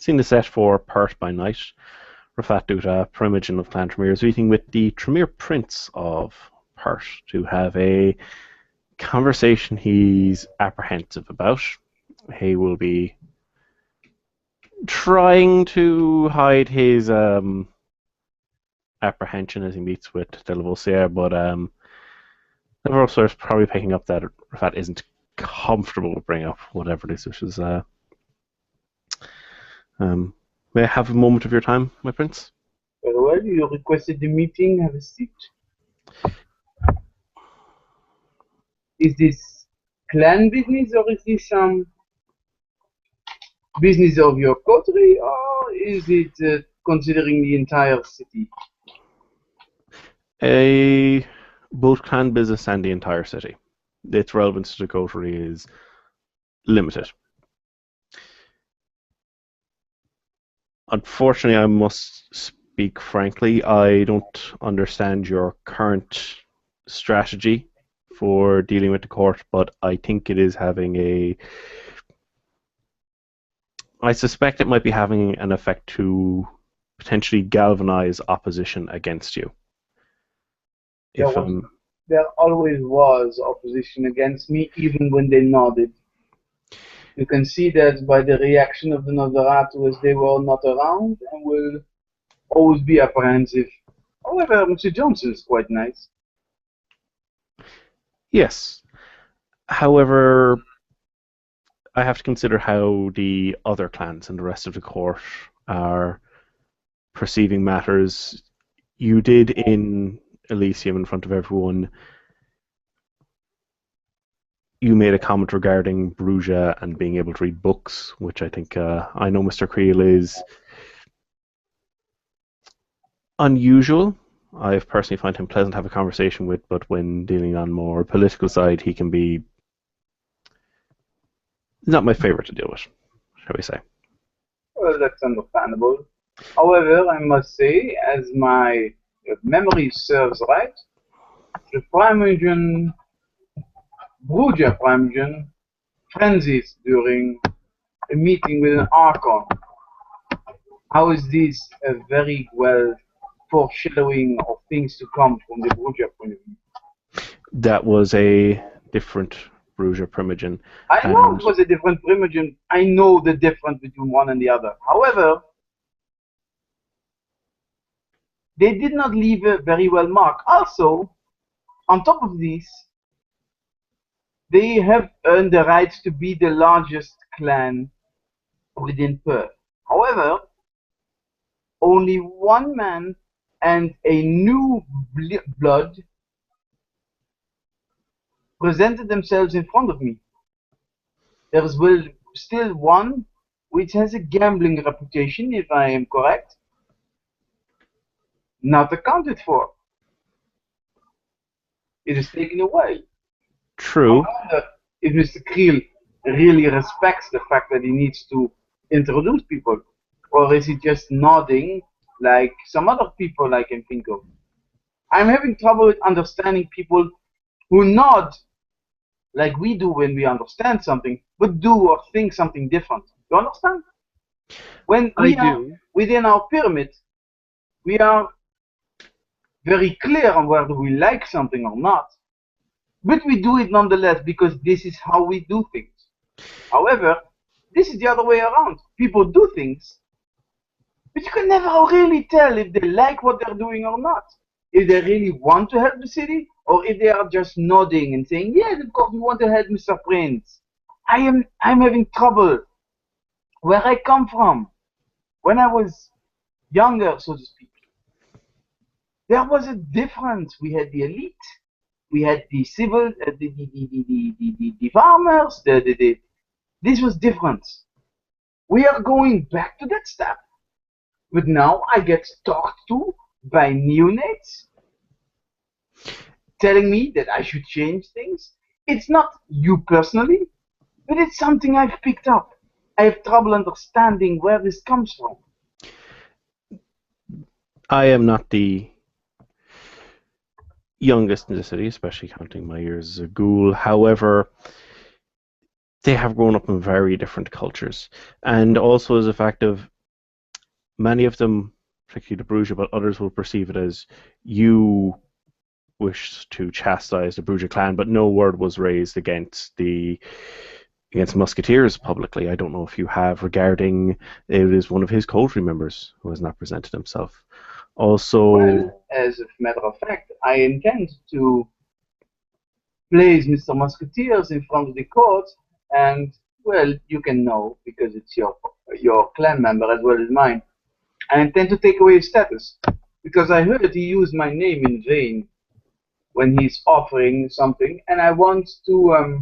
Scene is set for Perth by night. Rafat Duta, Primogen of Clan Tremere, is meeting with the Tremere Prince of Perth to have a conversation he's apprehensive about. He will be trying to hide his apprehension as he meets with Lavoisier, but Lavoisier is probably picking up that Rafat isn't comfortable with bringing up whatever it is, which is may I have a moment of your time, my prince? Very well, you requested the meeting. Have a seat. Is this clan business or is this some business of your country or is it considering the entire city? Both clan business and the entire city. Its relevance to the coterie is limited. Unfortunately, I must speak frankly, I don't understand your current strategy for dealing with the court, but I think it is having I suspect it might be having an effect to potentially galvanize opposition against you. There always was opposition against me, even when they nodded. You can see that by the reaction of the Nodaratu as they were not around and will always be apprehensive. However, Mr. Johnson is quite nice. Yes. However, I have to consider how the other clans and the rest of the court are perceiving matters. You did in Elysium, in front of everyone, you made a comment regarding Bruges and being able to read books, which I think I know Mr. Creel is unusual. I've personally found him pleasant to have a conversation with, but when dealing on more political side, he can be not my favorite to deal with, shall we say. Well, that's understandable. However, I must say, as my memory serves right, the Primogen, Bruges Primogen, frenzies during a meeting with an Archon. How is this a very well foreshadowing of things to come from the Bruges point of view? That was a different Bruges Primogen. I know it was a different Primogen. I know the difference between one and the other. However, they did not leave a very well mark. Also, on top of this, they have earned the right to be the largest clan within Perth. However, only one man and a new blood presented themselves in front of me. There is still one which has a gambling reputation, if I am correct, not accounted for. It is taken away. True. I wonder if Mr. Creel really respects the fact that he needs to introduce people, or is he just nodding like some other people I can think of? I'm having trouble with understanding people who nod like we do when we understand something, but do or think something different. You understand? When we are within our pyramid, we are very clear on whether we like something or not. But we do it nonetheless because this is how we do things. However, this is the other way around. People do things, but you can never really tell if they like what they're doing or not. If they really want to help the city, or if they are just nodding and saying, yes, of course we want to help Mr. Prince. I'm having trouble where I come from. When I was younger, so to speak, there was a difference. We had the elite, we had the civil, the farmers, this was different. We are going back to that step. But now I get talked to by neonates telling me that I should change things. It's not you personally, but it's something I've picked up. I have trouble understanding where this comes from. I am not the youngest in the city, especially counting my years as a ghoul. However, they have grown up in very different cultures, and also as a fact of many of them, particularly the Bruges, but others will perceive it as you wish to chastise the Bruges clan, but no word was raised against musketeers publicly. I don't know if you have regarding it is one of his coterie members who has not presented himself. Well, Also, as a matter of fact, I intend to place Mr. Musketeers in front of the court, and well, you can know because it's your clan member as well as mine. I intend to take away his status because I heard he used my name in vain when he's offering something, and I want to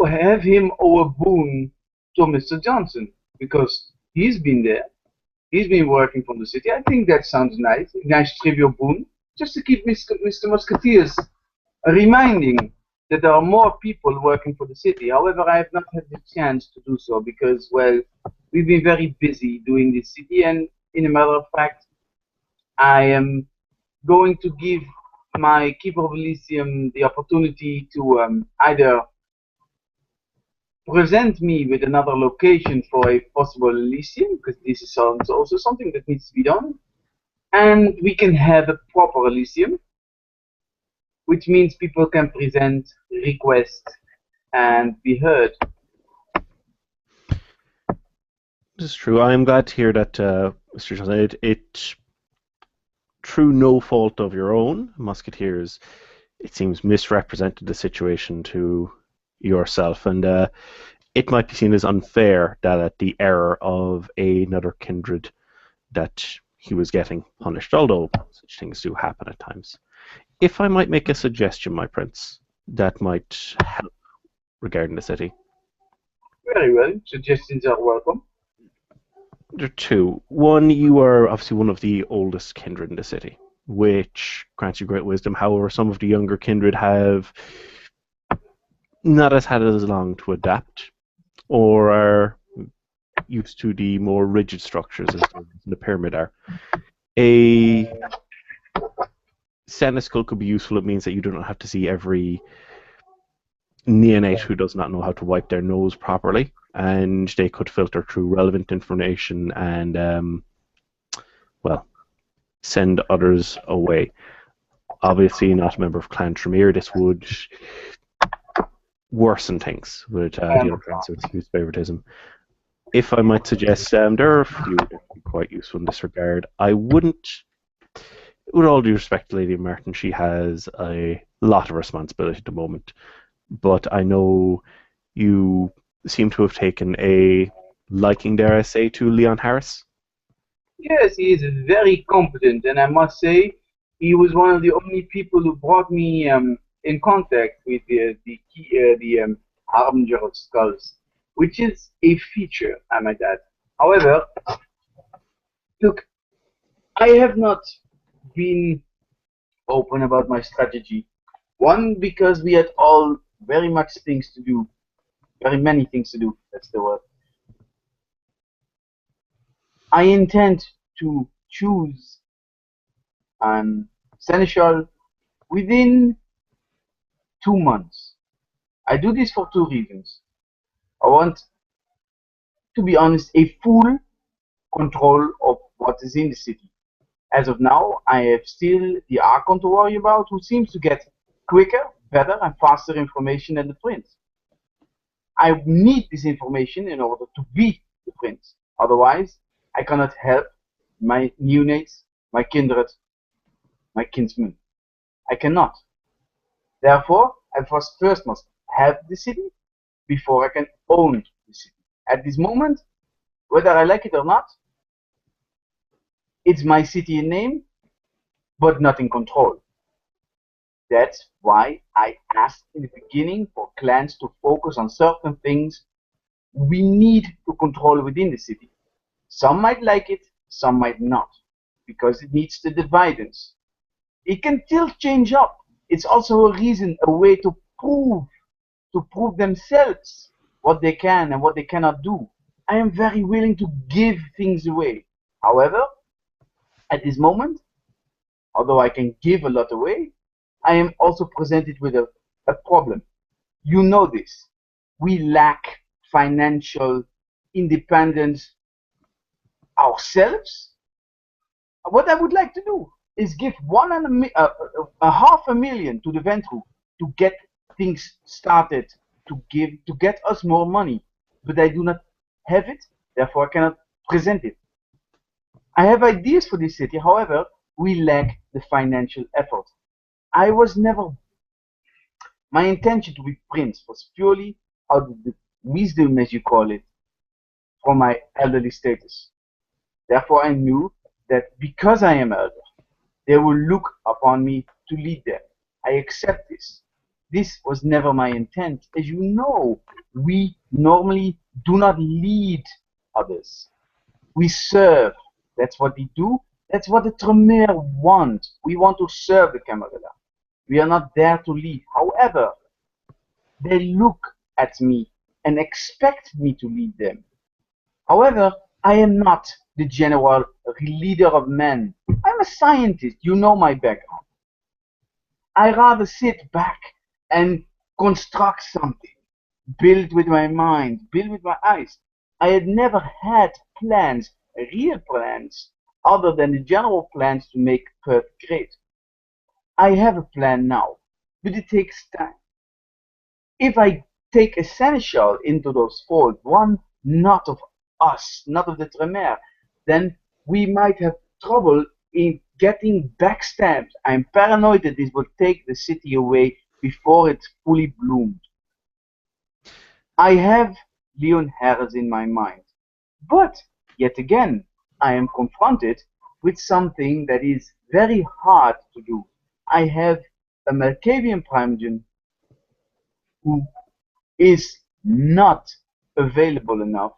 have him owe a boon to Mr. Johnson because he's been there. He's been working from the city. I think that sounds nice. A nice trivial boon. Just to keep Mr. Musketeers reminding that there are more people working for the city. However, I have not had the chance to do so because, well, we've been very busy doing this city, and in a matter of fact, I am going to give my Keeper of Elysium the opportunity to either present me with another location for a possible Elysium, because this is also something that needs to be done, and we can have a proper Elysium, which means people can present requests and be heard. this is true. I am glad to hear that, Mr. Johnson. It through no fault of your own, Musketeers, it seems misrepresented the situation to yourself, and it might be seen as unfair that at the error of another kindred that he was getting punished, although such things do happen at times. If I might make a suggestion, my prince, that might help regarding the city. Very well. Suggestions are welcome. There are two. One, you are obviously one of the oldest kindred in the city, which grants you great wisdom. However, some of the younger kindred have not as had as long to adapt, or are used to the more rigid structures as the pyramid are. A senescal could be useful. It means that you do not have to see every neonate who does not know how to wipe their nose properly, and they could filter through relevant information and, well, send others away. Obviously, not a member of Clan Tremere, this would worsen things with I the other understand. clans, so it's used favoritism. If I might suggest, there are a few that would be quite useful in this regard. I wouldn't, with all due respect to Lady Martin, she has a lot of responsibility at the moment, but I know you seem to have taken a liking, dare I say, to Leon Harris. Yes, he is very competent, and I must say, he was one of the only people who brought me in contact with the Harbinger of Skulls, which is a feature, I might add. However, look, I have not been open about my strategy. One, because we had all very much things to do, very many things to do. That's the word. I intend to choose an seneschal within 2 months. I do this for two reasons. I want, to be honest, a full control of what is in the city. As of now, I have still the Archon to worry about, who seems to get quicker, better, and faster information than the Prince. I need this information in order to be the Prince. Otherwise, I cannot help my neonates, my kindred, my kinsmen. I cannot. Therefore, I first must have the city before I can own the city. At this moment, whether I like it or not, it's my city in name, but not in control. That's why I asked in the beginning for clans to focus on certain things we need to control within the city. Some might like it, some might not, because it needs the dividends. It can still change up. It's also a reason, a way to prove themselves what they can and what they cannot do. I am very willing to give things away. However, at this moment, although I can give a lot away, I am also presented with a problem. You know this. we lack financial independence ourselves. What I would like to do is give a half a million to the Ventru to get things started, to get us more money, but I do not have it, therefore I cannot present it. I have ideas for this city, however, we lack the financial effort. I was never My intention to be prince was purely out of the wisdom, as you call it, from my elderly status. Therefore, I knew that because I am elder, they will look upon me to lead them. I accept this. This was never my intent. As you know, we normally do not lead others. We serve. That's what we do. That's what the Tremere want. We want to serve the Camarilla. We are not there to lead. However, they look at me and expect me to lead them. However, I am not the general leader of men. I'm a scientist. You know my background. I rather sit back and construct something, build with my mind, build with my eyes. I had never had plans, real plans, other than the general plans to make Perth great. I have a plan now, but it takes time. If I take essential into those folds, one not of us, not of the Tremere, then we might have trouble in getting backstabbed. I'm paranoid that this will take the city away before it's fully bloomed. I have Leon Harris in my mind, but yet again, I am confronted with something that is very hard to do. I have a Malkavian Primogen who is not available enough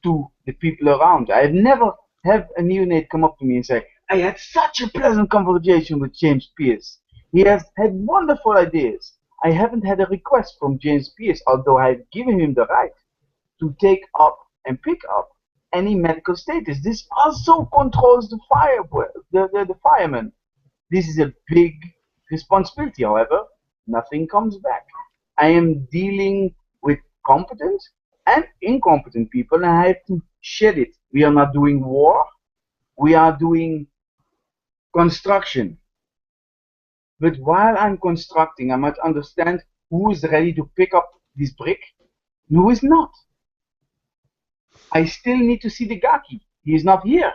to the people around. I have never had a neonate come up to me and say, I had such a pleasant conversation with James Pierce. He has had wonderful ideas. I haven't had a request from James Pierce, although I have given him the right to take up and pick up any medical status. This also controls the firemen. This is a big responsibility, however, nothing comes back. I am dealing with competent and incompetent people, and I have to shed it. We are not doing war, we are doing construction. But while I'm constructing, I must understand who is ready to pick up this brick and who is not. I still need to see the Gaki. He is not here.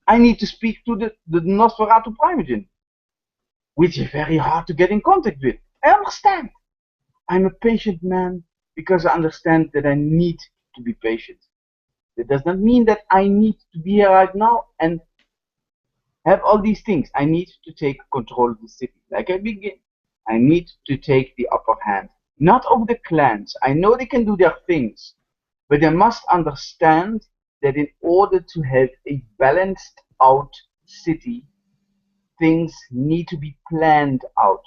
I need to speak to the Nosferatu Primogen, which is very hard to get in contact with. I understand. I'm a patient man because I understand that I need to be patient. That does not mean that I need to be here right now and have all these things. I need to take control of the city. Like I begin, I need to take the upper hand. Not over the clans. I know they can do their things, but they must understand that in order to have a balanced out city, things need to be planned out.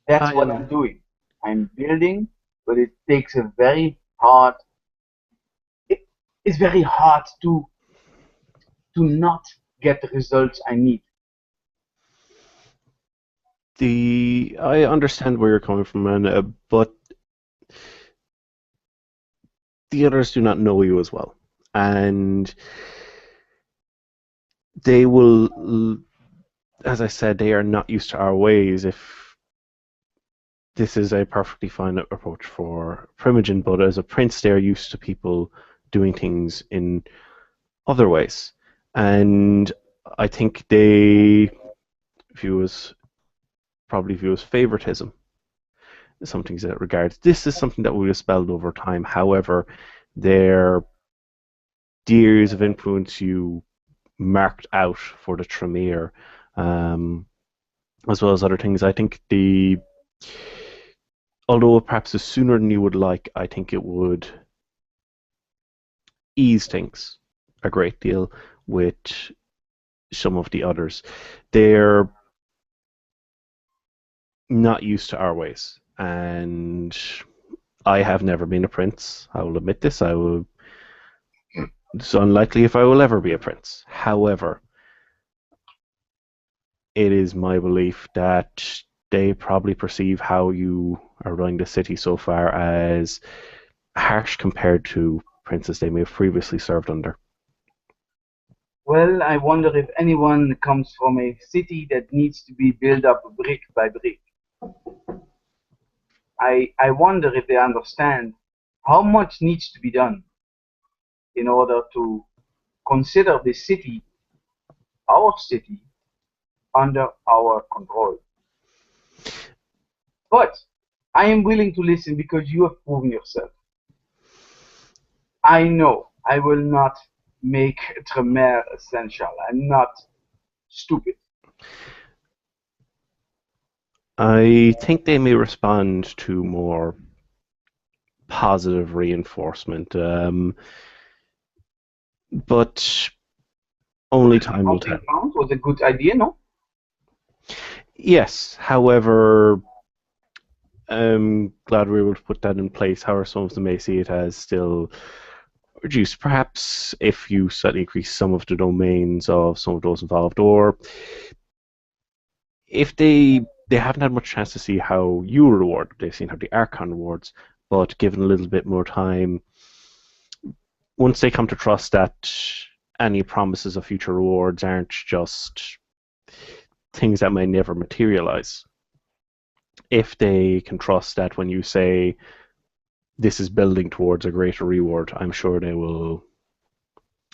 That's I what am I'm doing. I'm building, but it takes a very hard. It, it's very hard to not get the results I need. the I understand where you're coming from, and but the others do not know you as well, and they will, as I said, they are not used to our ways. If this is a perfectly fine approach for Primogen, but as a prince, they're used to people doing things in other ways, and I think they view as probably view as favoritism. Something in that regards. This is something that we have spelled over time. However, their years of influence you marked out for the Tremere, um, as well as other things. I think although perhaps sooner than you would like, I think it would ease things a great deal with some of the others. They're not used to our ways, and I have never been a prince. I will admit this. It's unlikely if I will ever be a prince. However, it is my belief that they probably perceive how you are running the city so far as harsh compared to princes they may have previously served under. Well, I wonder if anyone comes from a city that needs to be built up brick by brick. I wonder if they understand how much needs to be done in order to consider this city, our city, under our control. But I am willing to listen because you have proven yourself. I know I will not make Tremere essential. I'm not stupid. I think they may respond to more positive reinforcement, but only time will tell. Compound pounds was a good idea, no? Yes, however, I'm glad we were able to put that in place. However, some of them may see it as still reduced. Perhaps if you slightly increase some of the domains of some of those involved, or if they haven't had much chance to see how you reward, they've seen how the Archon rewards, but given a little bit more time, once they come to trust that any promises of future rewards aren't just things that may never materialize, if they can trust that when you say this is building towards a greater reward, I'm sure they will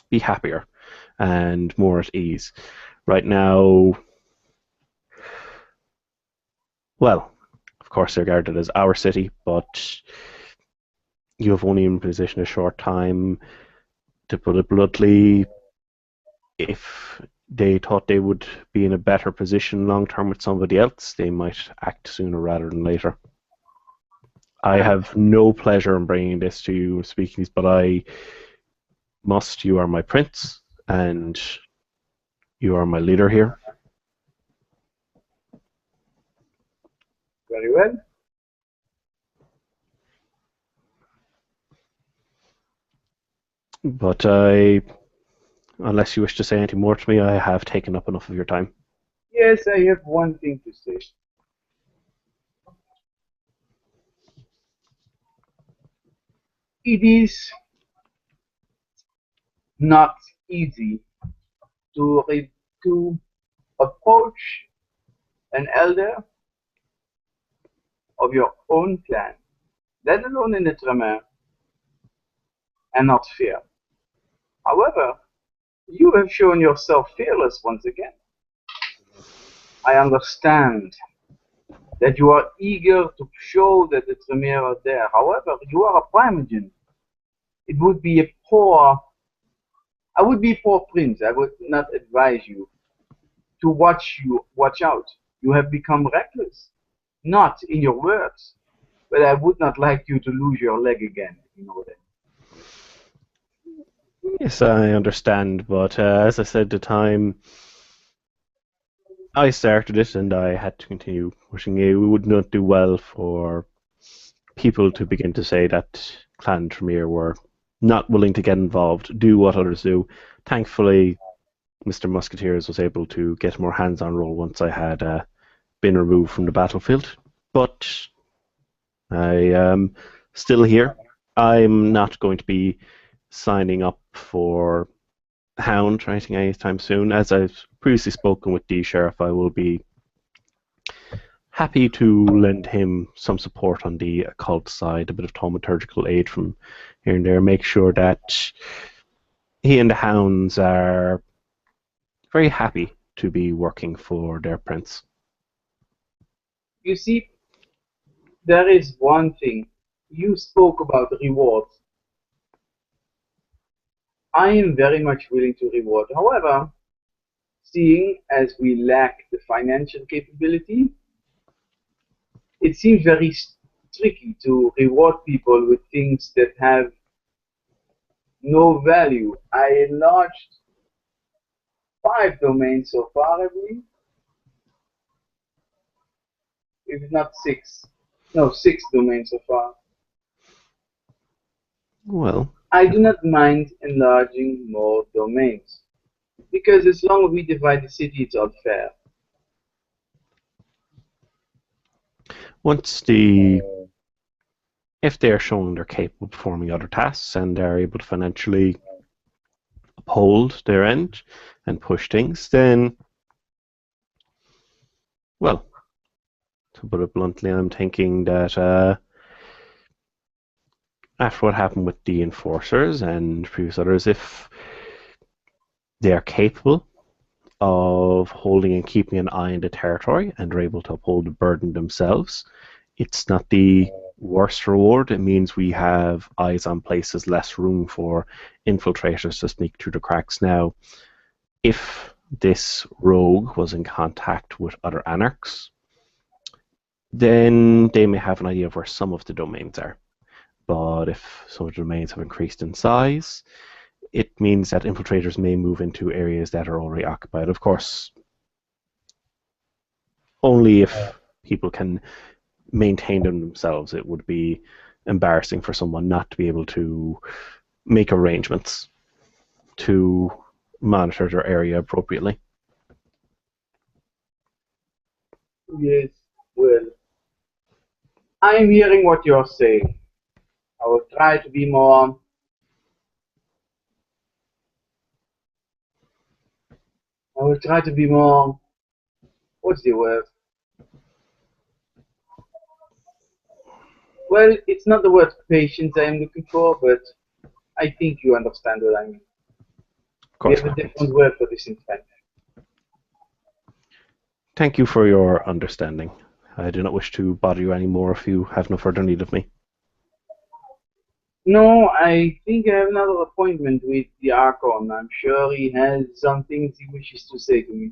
be happier and more at ease. Right now, well, of course, they're regarded as our city, but you have only been in position a short time. To put it bluntly, if they thought they would be in a better position long term with somebody else, they might act sooner rather than later. I have no pleasure in bringing this to you, speaking this, but I must. You are my prince, and you are my leader here. Very well. But I, unless you wish to say anything more to me, I have taken up enough of your time. Yes, I have one thing to say. It is not easy to approach an elder of your own clan, let alone in the Tremere, and not fear. However, you have shown yourself fearless once again. I understand that you are eager to show that the Tremere are there. However, you are a Primogen. It would be a poor, I would be poor prince. I would not advise you to watch out. You have become reckless. Not in your words, but I would not like you to lose your leg again, if you know that. Yes, I understand, but as I said, the time I started it and I had to continue pushing it, we would not do well for people to begin to say that Clan Tremere were not willing to get involved, do what others do. Thankfully, Mr. Musketeers was able to get a more hands-on role once I had been removed from the battlefield. But I am still here. I'm not going to be signing up for Hound or anything anytime soon. As I've previously spoken with the sheriff, I will be happy to lend him some support on the occult side, a bit of thaumaturgical aid from here and there, make sure that he and the hounds are very happy to be working for their prince. You see, there is one thing. You spoke about rewards. I am very much willing to reward. However, seeing as we lack the financial capability, it seems very tricky to reward people with things that have no value. I enlarged 5 domains so far, I believe, if it's not 6. No, 6 domains so far. Well, I do not mind enlarging more domains because as long as we divide the city, it's all fair. Once the if they are shown they're capable of performing other tasks and are able to financially uphold their end and push things, then, well, to put it bluntly, I'm thinking that after what happened with the enforcers and previous others, if they are capable of holding and keeping an eye on the territory and are able to uphold the burden themselves, it's not the worst reward. It means we have eyes on places, less room for infiltrators to sneak through the cracks. Now, if this rogue was in contact with other anarchs, then they may have an idea of where some of the domains are. But if some of the domains have increased in size, it means that infiltrators may move into areas that are already occupied. Of course, only if people can maintain them themselves. It would be embarrassing for someone not to be able to make arrangements to monitor their area appropriately. Yes, well, I'm hearing what you're saying. I will try to be more. I will try to be more. What's the word? Well, it's not the word patience I'm looking for, but I think you understand what I mean. Of We course, have a Magnus. different word for this in French. Thank you for your understanding. I do not wish to bother you any more if you have no further need of me. No, I think I have another appointment with the Archon. I'm sure he has some things he wishes to say to me.